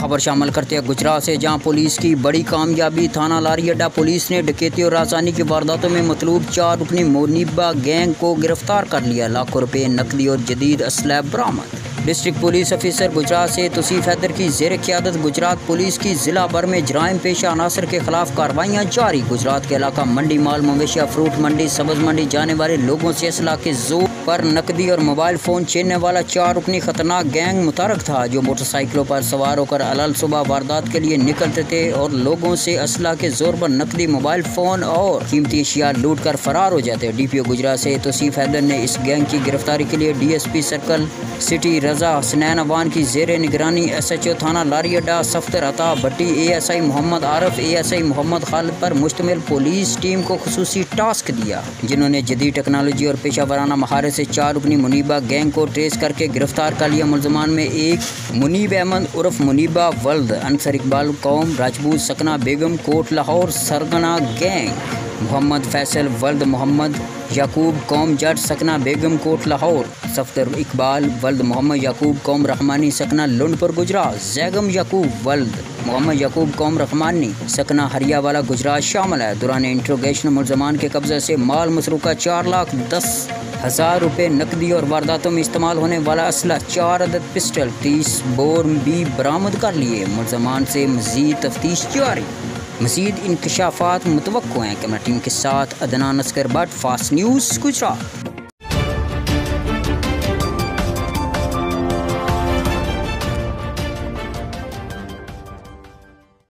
खबर शामिल करते हैं गुजरात से, जहां पुलिस की बड़ी कामयाबी। थाना लारी अड्डा पुलिस ने डकैती और राजधानी की वारदातों में मतलूब 4 रुकनी मुनीबा गैंग को गिरफ्तार कर लिया। लाखों रुपए नकदी और जदीद असलहा बरामद। डिस्ट्रिक्ट पुलिस ऑफिसर गुजरात से तौसीफ हैदर की ज़ेर क़यादत गुजरात पुलिस की ज़िला भर में जराइम पेशा अनासर के खिलाफ कार्रवाइयाँ जारी। गुजरात के इलाका मंडी माल मवेशिया फ्रूट मंडी सब्ज़ मंडी जाने वाले लोगों से असला के जोर पर नकदी और मोबाइल फ़ोन छीनने वाला 4 रुकनी खतरनाक गैंग मुतहरक था, जो मोटरसाइकिलों पर सवार होकर अलल सुबह वारदात के लिए निकलते थे और लोगों से असला के जोर पर नकदी, मोबाइल फ़ोन और कीमती अशिया लूट कर फरार हो जाते। DPO गुजरात से तौसीफ हैदर ने इस गैंग की गिरफ्तारी के लिए DSP सर्कल सिटी रजा हसनैन अवान की ज़ेर निगरानी SHO थाना लारी अड्डा सफ्तर अता भट्टी, ASI मोहम्मद आरफ, ASI मोहम्मद खालिद पर मुश्तमिल पुलिस टीम को खुसूसी टास्क दिया, जिन्होंने जदीद टेक्नोलॉजी और पेशा वराना महारत से 4 रुकनी मुनीबा गैंग को ट्रेस करके गिरफ्तार कर लिया। मुलजमान में एक मुनीब अहमद उर्फ मुनीबा वल्द, अंसर इकबाल कौम राजपूत सकना बेगम कोट लाहौर सरगना गैंग, मोहम्मद फैसल वल्द मोहम्मद याकूब कौम जट सकना बेगम कोट लाहौर, सफ्तर इकबाल वल्द मोहम्मद याकूब कौम रहमानी सकना लुंडपुर गुजरात, जैगम याकूब वल्द मोहम्मद याकूब कौम रहमानी सकना हरियावाला गुजरात शामिल है। दौरान इंट्रोगेशन मुलजमान के कब्जे से माल मसरूका 4,10,000 रुपये नकदी और वारदातों में इस्तेमाल होने वाला असला 4 अदद पिस्टल 30 बोर भी बरामद कर लिए। मुलजमान से मज़ीद तफ्तीश जारी। मज़ीद इंकशाफात मुतवक्को हैं। कैमरा टीम के साथ अदनान असगर भट्ट, फास्ट न्यूज़ गुजरात।